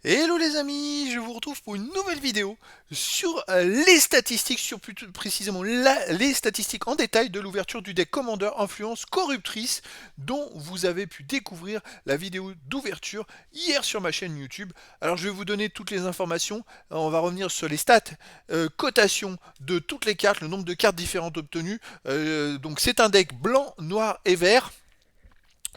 Hello les amis, je vous retrouve pour une nouvelle vidéo sur les statistiques, sur plus précisément les statistiques en détail de l'ouverture du deck Commander Influence Corruptrice dont vous avez pu découvrir la vidéo d'ouverture hier sur ma chaîne YouTube. Alors je vais vous donner toutes les informations, on va revenir sur les stats, cotation de toutes les cartes, le nombre de cartes différentes obtenues. Donc c'est un deck blanc, noir et vert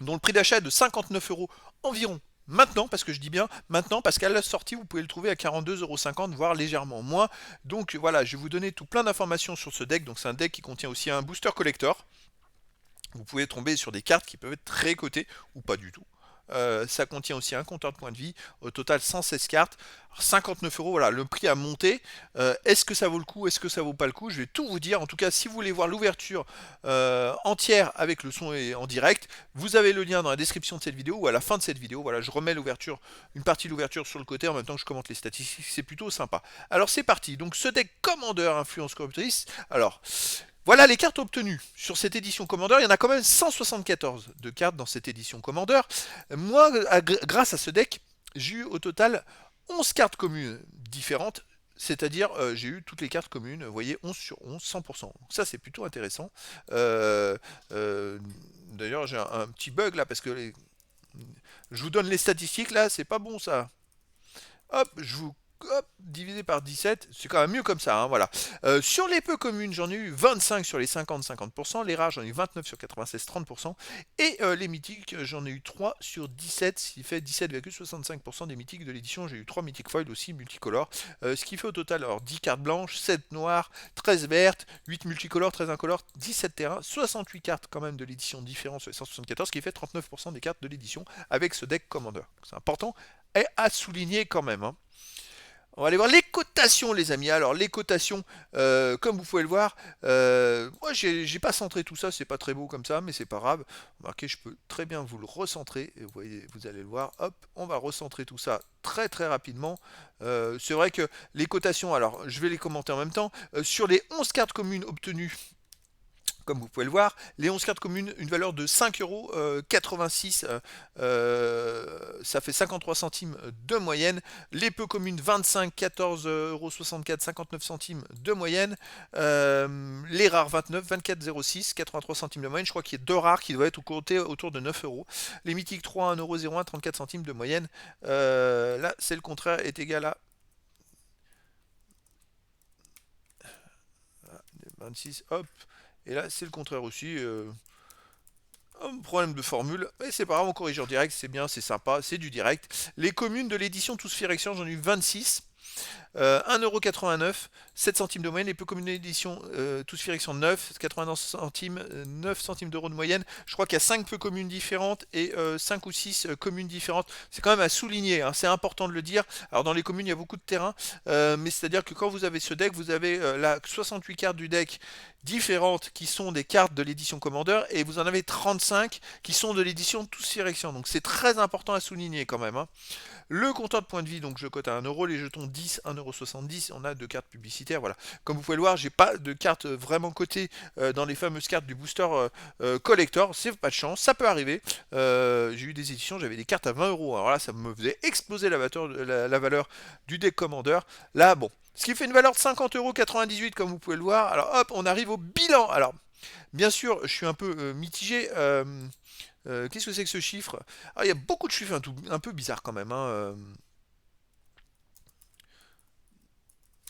dont le prix d'achat est de 59 euros environ. Maintenant, parce que je dis bien maintenant, parce qu'à la sortie, vous pouvez le trouver à 42,50 €, voire légèrement moins. Donc voilà, je vais vous donner tout plein d'informations sur ce deck. Donc c'est un deck qui contient aussi un booster collector. Vous pouvez tomber sur des cartes qui peuvent être très cotées ou pas du tout. Ça contient aussi un compteur de points de vie, au total 116 cartes, 59 euros, voilà, le prix a monté. Est-ce que ça vaut le coup, est-ce que ça vaut pas le coup? Je vais tout vous dire. En tout cas, si vous voulez voir l'ouverture entière avec le son et en direct, vous avez le lien dans la description de cette vidéo ou à la fin de cette vidéo. Voilà, je remets l'ouverture, une partie de l'ouverture sur le côté en même temps que je commente les statistiques, c'est plutôt sympa. Alors c'est parti, donc ce deck Commander Influence Corruptrice, alors... Voilà les cartes obtenues sur cette édition Commander. Il y en a quand même 174 de cartes dans cette édition Commander. Moi, grâce à ce deck, j'ai eu au total 11 cartes communes différentes. C'est-à-dire, j'ai eu toutes les cartes communes, vous voyez, 11 sur 11, 100%. Donc ça, c'est plutôt intéressant. Euh, euh, D'ailleurs, j'ai un petit bug là, parce que je vous donne les statistiques là, c'est pas bon ça. Hop, je vous divisé par 17, c'est quand même mieux comme ça, hein, voilà. Sur les peu communes, j'en ai eu 25 sur les 50-50%, les rares, j'en ai eu 29 sur 96-30%, et les mythiques, j'en ai eu 3 sur 17, ce qui fait 17,65% des mythiques de l'édition. J'ai eu 3 mythiques foil aussi, multicolores, ce qui fait au total alors 10 cartes blanches, 7 noires, 13 vertes, 8 multicolores, 13 incolores, 17 terrains, 68 cartes quand même de l'édition différente sur les 174, ce qui fait 39% des cartes de l'édition avec ce deck Commander. C'est important et à souligner quand même, hein. On va aller voir les cotations, les amis. Alors, les cotations, comme vous pouvez le voir, moi, j'ai pas centré tout ça, c'est pas très beau comme ça, mais c'est pas grave. Remarquez, je peux très bien vous le recentrer. Et vous voyez, vous allez le voir. Hop, on va recentrer tout ça très très rapidement. C'est vrai que les cotations, alors, je vais les commenter en même temps. Sur les 11 cartes communes obtenues, comme vous pouvez le voir, les 11 cartes communes, une valeur de 5,86 €, ça fait 53 centimes de moyenne. Les peu communes, 25, 14,64 €, 59 centimes de moyenne. Les rares, 29, 24,06, 83 centimes de moyenne. Je crois qu'il y a deux rares qui doivent être autour de 9 euros. Les mythiques 3, 1,01 €, 34 centimes de moyenne. Là, c'est le contraire, est égal à 26, hop. Et là, c'est le contraire aussi. Un problème de formule, mais c'est pas grave, on corrige en direct, c'est bien, c'est sympa, c'est du direct. Les communes de l'édition Tous Firection, j'en ai eu 26. 1,89 €, 7 centimes de moyenne. Les peu communes d'édition, tous Firection 9, 89 centimes, 9 centimes d'euros de moyenne. Je crois qu'il y a 5 peu communes différentes et 5 ou 6 communes différentes. C'est quand même à souligner, hein, c'est important de le dire. Alors dans les communes, il y a beaucoup de terrain, mais c'est-à-dire que quand vous avez ce deck, vous avez là 68 cartes du deck différentes qui sont des cartes de l'édition Commander et vous en avez 35 qui sont de l'édition Tous Firection. Donc c'est très important à souligner quand même, hein. Le compteur de points de vie, donc je cote à 1 euro, les jetons 10, 1,70 €, on a deux cartes publicitaires, voilà. Comme vous pouvez le voir, j'ai pas de cartes vraiment cotées dans les fameuses cartes du booster collector, c'est pas de chance, ça peut arriver. J'ai eu des éditions, j'avais des cartes à 20 euros, alors là ça me faisait exploser la valeur du deck Commander. Là, bon, ce qui fait une valeur de 50,98 € comme vous pouvez le voir. Alors hop, on arrive au bilan. Alors, bien sûr, je suis un peu mitigé. Qu'est-ce que c'est que ce chiffre? Ah, il y a beaucoup de chiffres un peu bizarres quand même, hein.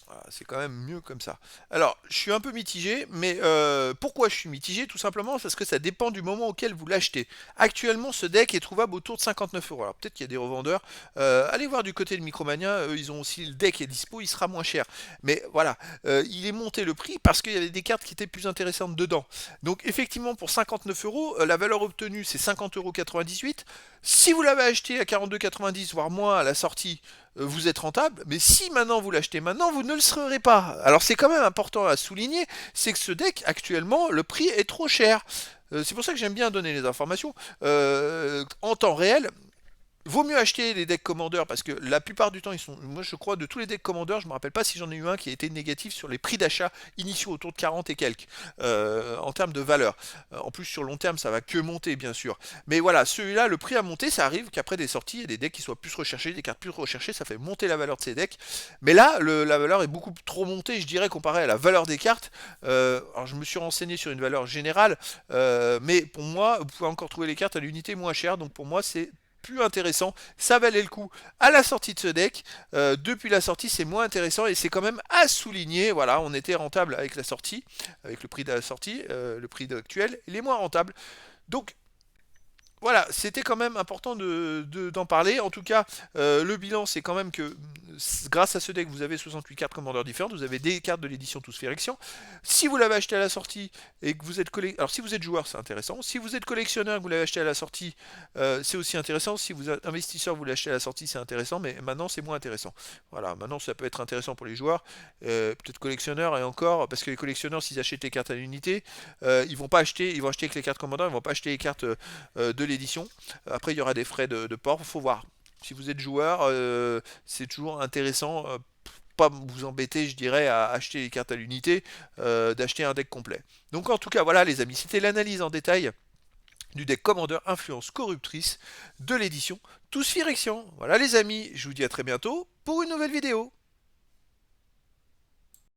Voilà, c'est quand même mieux comme ça. Alors, je suis un peu mitigé, mais pourquoi je suis mitigé? Tout simplement parce que ça dépend du moment auquel vous l'achetez. Actuellement, ce deck est trouvable autour de 59 euros. Alors, peut-être qu'il y a des revendeurs. Allez voir du côté de Micromania, eux, ils ont aussi le deck est dispo, il sera moins cher. Mais voilà, il est monté le prix parce qu'il y avait des cartes qui étaient plus intéressantes dedans. Donc, effectivement, pour 59 euros, la valeur obtenue, c'est 50,98 €. Si vous l'avez acheté à 42,90, voire moins à la sortie, vous êtes rentable, mais si maintenant vous l'achetez maintenant, vous ne le serez pas. Alors c'est quand même important à souligner, c'est que ce deck, actuellement, le prix est trop cher. C'est pour ça que j'aime bien donner les informations en temps réel. vaut mieux acheter les decks Commander parce que la plupart du temps, ils sont. Moi, je crois, de tous les decks Commander, je me rappelle pas si j'en ai eu un qui a été négatif sur les prix d'achat initiaux autour de 40 et quelques en termes de valeur. En plus, sur long terme, ça va que monter, bien sûr. Mais voilà, celui-là, le prix a monté, ça arrive qu'après des sorties, il y a des decks qui soient plus recherchés, des cartes plus recherchées, ça fait monter la valeur de ces decks. Mais là, la valeur est beaucoup trop montée, je dirais, comparé à la valeur des cartes. Alors, je me suis renseigné sur une valeur générale, mais pour moi, vous pouvez encore trouver les cartes à l'unité moins chère, donc pour moi, c'est plus intéressant, ça valait le coup à la sortie de ce deck. Depuis la sortie, c'est moins intéressant et c'est quand même à souligner. Voilà, on était rentable avec la sortie, avec le prix de la sortie, le prix actuel, il est moins rentable. Donc voilà, c'était quand même important d'en parler. En tout cas, le bilan, c'est quand même que grâce à ce deck, vous avez 68 cartes commandeurs différentes. Vous avez des cartes de l'édition tous Firexian. Si vous l'avez acheté à la sortie et que vous êtes alors si vous êtes joueur, c'est intéressant. Si vous êtes collectionneur et que vous l'avez acheté à la sortie, c'est aussi intéressant. Si vous êtes investisseur, vous l'achetez à la sortie, c'est intéressant. Mais maintenant, c'est moins intéressant. Voilà, maintenant, ça peut être intéressant pour les joueurs. Peut-être collectionneurs et encore, parce que les collectionneurs, s'ils achètent les cartes à l'unité, ils vont pas acheter, ils vont acheter avec les cartes commandeurs, ils vont pas acheter les cartes de l'édition. Après, il y aura des frais de port, faut voir. Si vous êtes joueur, c'est toujours intéressant, pas vous embêter, je dirais, à acheter les cartes à l'unité, d'acheter un deck complet. Donc en tout cas, voilà les amis, c'était l'analyse en détail du deck Commander Influence Corruptrice de l'édition Tous Phyrexian. Voilà les amis, je vous dis à très bientôt pour une nouvelle vidéo.